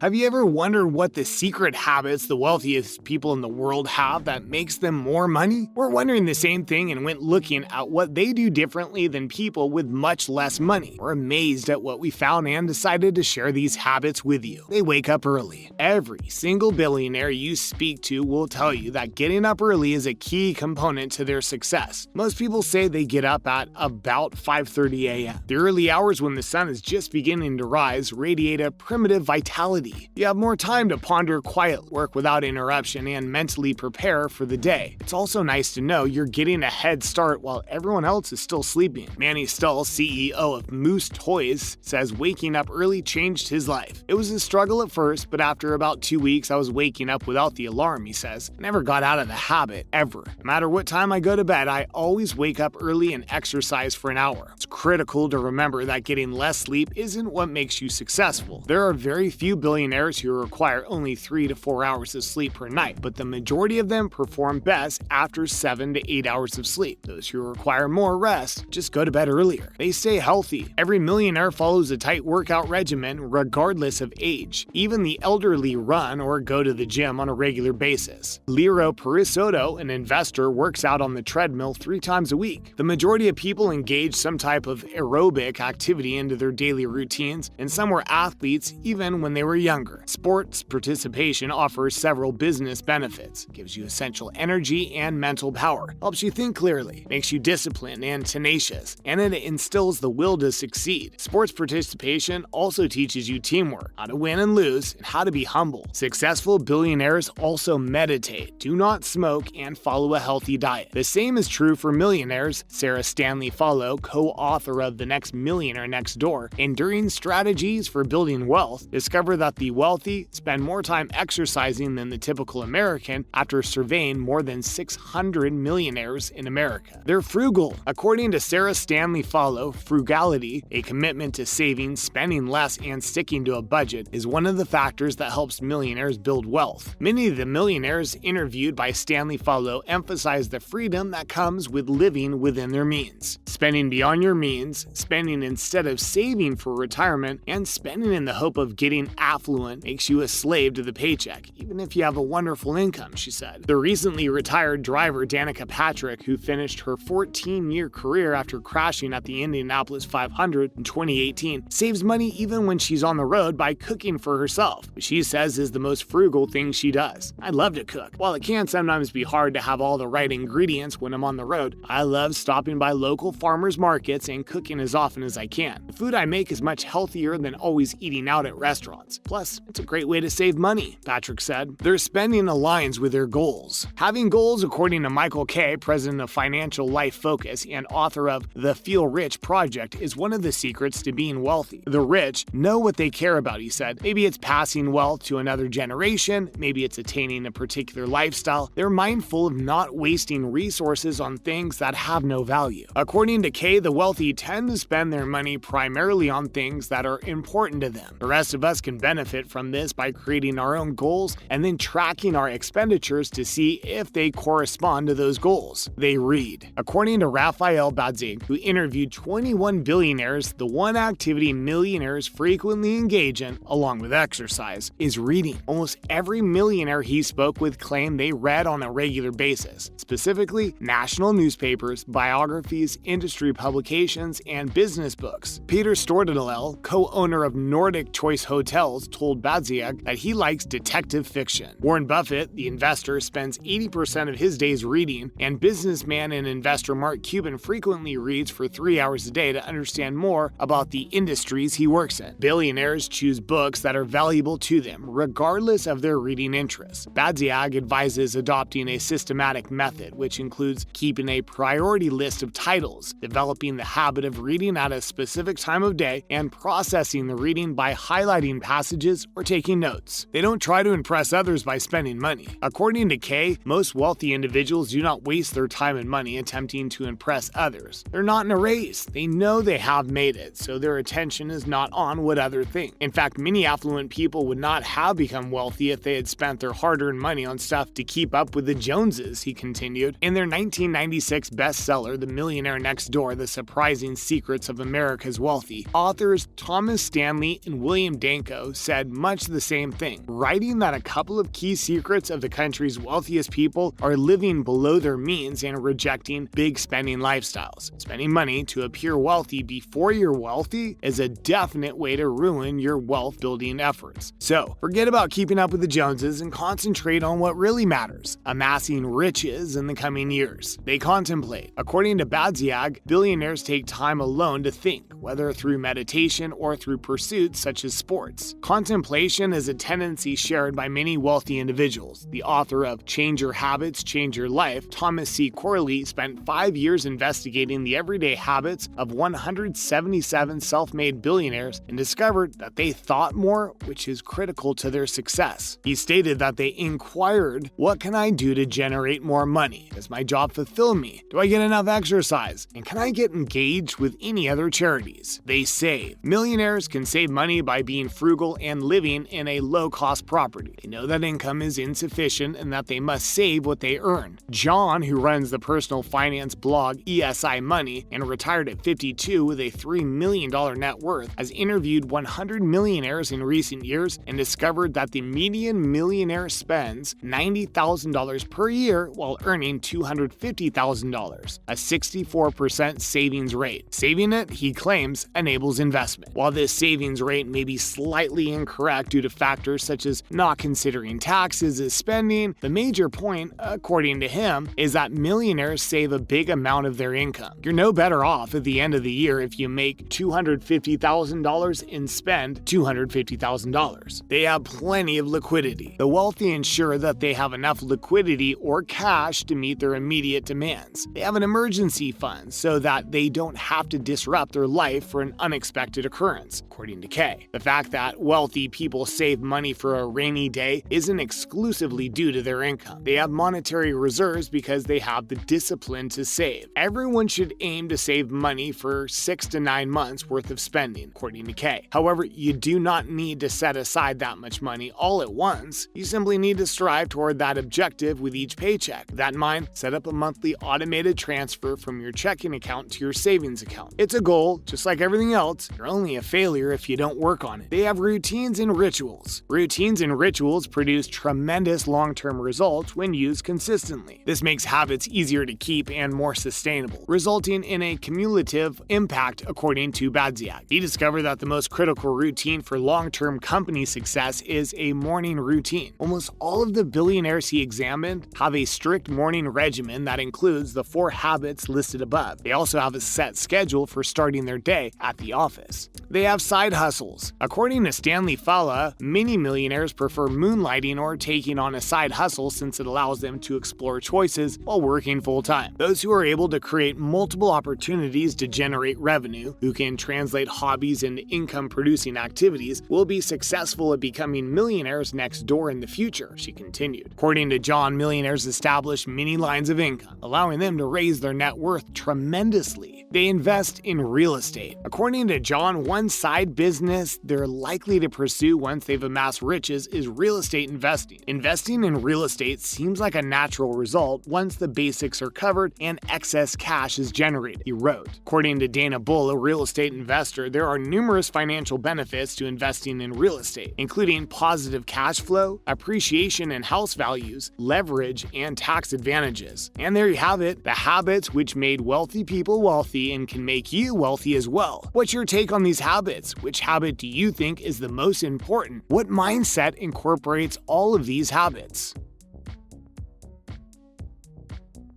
Have you ever wondered what the secret habits the wealthiest people in the world have that makes them more money? We're wondering the same thing and went looking at what they do differently than people with much less money. We're amazed at what we found and decided to share these habits with you. They wake up early. Every single billionaire you speak to will tell you that getting up early is a key component to their success. Most people say they get up at about 5:30 a.m. The early hours when the sun is just beginning to rise radiate a primitive vitality. You have more time to ponder quiet work without interruption and mentally prepare for the day. It's also nice to know you're getting a head start while everyone else is still sleeping. Manny Stull, CEO of Moose Toys, says waking up early changed his life. It was a struggle at first, but after about 2 weeks, I was waking up without the alarm, he says. I never got out of the habit, ever. No matter what time I go to bed, I always wake up early and exercise for an hour. It's critical to remember that getting less sleep isn't what makes you successful. There are very few billionaires who require only 3 to 4 hours of sleep per night, but the majority of them perform best after 7 to 8 hours of sleep. Those who require more rest just go to bed earlier. They stay healthy. Every millionaire follows a tight workout regimen regardless of age. Even the elderly run or go to the gym on a regular basis. Liro Perisotto, an investor, works out on the treadmill 3 times a week. The majority of people engage some type of aerobic activity into their daily routines, and some were athletes even when they were younger. Sports participation offers several business benefits, gives you essential energy and mental power, helps you think clearly, makes you disciplined and tenacious, and it instills the will to succeed. Sports participation also teaches you teamwork, how to win and lose, and how to be humble. Successful billionaires also meditate, do not smoke, and follow a healthy diet. The same is true for millionaires. Sarah Stanley Follow, co-author of The Next Millionaire Next Door, Enduring Strategies for Building Wealth, discovered that the wealthy spend more time exercising than the typical American after surveying more than 600 millionaires in America. They're frugal. According to Sarah Stanley Follow, frugality, a commitment to saving, spending less, and sticking to a budget, is one of the factors that helps millionaires build wealth. Many of the millionaires interviewed by Stanley Follow emphasize the freedom that comes with living within their means. Spending beyond your means, spending instead of saving for retirement, and spending in the hope of getting affluent makes you a slave to the paycheck, even if you have a wonderful income, she said. The recently retired driver Danica Patrick, who finished her 14-year career after crashing at the Indianapolis 500 in 2018, saves money even when she's on the road by cooking for herself, which she says is the most frugal thing she does. I love to cook. While it can sometimes be hard to have all the right ingredients when I'm on the road, I love stopping by local farmers markets and cooking as often as I can. The food I make is much healthier than always eating out at restaurants. Plus, it's a great way to save money, Patrick said. Their spending aligns with their goals. Having goals, according to Michael Kay, president of Financial Life Focus and author of The Feel Rich Project, is one of the secrets to being wealthy. The rich know what they care about, he said. Maybe it's passing wealth to another generation, maybe it's attaining a particular lifestyle. They're mindful of not wasting resources on things that have no value. According to Kay, the wealthy tend to spend their money primarily on things that are important to them. The rest of us can benefit from this by creating our own goals and then tracking our expenditures to see if they correspond to those goals. They read. According to Raphael Badzig, who interviewed 21 billionaires, the one activity millionaires frequently engage in, along with exercise, is reading. Almost every millionaire he spoke with claimed they read on a regular basis, specifically national newspapers, biographies, industry publications, and business books. Peter Stordalel, co-owner of Nordic Choice Hotels, told Badziak that he likes detective fiction. Warren Buffett, the investor, spends 80% of his days reading, and businessman and investor Mark Cuban frequently reads for 3 hours a day to understand more about the industries he works in. Billionaires choose books that are valuable to them, regardless of their reading interests. Badziak advises adopting a systematic method, which includes keeping a priority list of titles, developing the habit of reading at a specific time of day, and processing the reading by highlighting passages or taking notes. They don't try to impress others by spending money. According to Kay, most wealthy individuals do not waste their time and money attempting to impress others. They're not in a race. They know they have made it, so their attention is not on what others think. In fact, many affluent people would not have become wealthy if they had spent their hard-earned money on stuff to keep up with the Joneses, he continued. In their 1996 bestseller, The Millionaire Next Door: The Surprising Secrets of America's Wealthy, authors Thomas Stanley and William Danko said said much the same thing, writing that a couple of key secrets of the country's wealthiest people are living below their means and rejecting big spending lifestyles. Spending money to appear wealthy before you're wealthy is a definite way to ruin your wealth building efforts. So, forget about keeping up with the Joneses and concentrate on what really matters: amassing riches in the coming years. They contemplate. According to Badziag, billionaires take time alone to think, whether through meditation or through pursuits such as sports. Contemplation is a tendency shared by many wealthy individuals. The author of Change Your Habits, Change Your Life, Thomas C. Corley, spent 5 years investigating the everyday habits of 177 self-made billionaires and discovered that they thought more, which is critical to their success. He stated that they inquired, "What can I do to generate more money? Does my job fulfill me? Do I get enough exercise? And can I get engaged with any other charities?" They save. Millionaires can save money by being frugal and living in a low-cost property. They know that income is insufficient and that they must save what they earn. John, who runs the personal finance blog ESI Money and retired at 52 with a $3 million net worth, has interviewed 100 millionaires in recent years and discovered that the median millionaire spends $90,000 per year while earning $250,000, a 64% savings rate. Saving it, he claims, enables investment. While this savings rate may be slightly incorrect due to factors such as not considering taxes as spending, the major point, according to him, is that millionaires save a big amount of their income. You're no better off at the end of the year if you make $250,000 and spend $250,000. They have plenty of liquidity. The wealthy ensure that they have enough liquidity or cash to meet their immediate demands. They have an emergency fund so that they don't have to disrupt their life for an unexpected occurrence, according to Kay. The fact that wealthy people save money for a rainy day isn't exclusively due to their income. They have monetary reserves because they have the discipline to save. Everyone should aim to save money for 6 to 9 months worth of spending, according to Kay. However, you do not need to set aside that much money all at once. You simply need to strive toward that objective with each paycheck. With that in mind, set up a monthly automated transfer from your checking account to your savings account. It's a goal, just like everything else. You're only a failure if you don't work on it. They have routines and rituals. Routines and rituals produce tremendous long-term results when used consistently. This makes habits easier to keep and more sustainable, resulting in a cumulative impact, according to Badziak. He discovered that the most critical routine for long-term company success is a morning routine. Almost all of the billionaires he examined have a strict morning regimen that includes the 4 habits listed above. They also have a set schedule for starting their day at the office. They have side hustles. According to Stanley Falla, many millionaires prefer moonlighting or taking on a side hustle since it allows them to explore choices while working full-time. Those who are able to create multiple opportunities to generate revenue, who can translate hobbies into income-producing activities, will be successful at becoming millionaires next door in the future, she continued. According to John, millionaires establish many lines of income, allowing them to raise their net worth tremendously. They invest in real estate. According to John, one side business they're likely to pursue once they've amassed riches is real estate investing. Investing in real estate seems like a natural result once the basics are covered and excess cash is generated, he wrote. According to Dana Bull, a real estate investor, there are numerous financial benefits to investing in real estate, including positive cash flow, appreciation in house values, leverage, and tax advantages. And there you have it, the habits which made wealthy people wealthy and can make you wealthy as well. What's your take on these habits? Which habit do you think is the most important? What mindset incorporates all of these habits?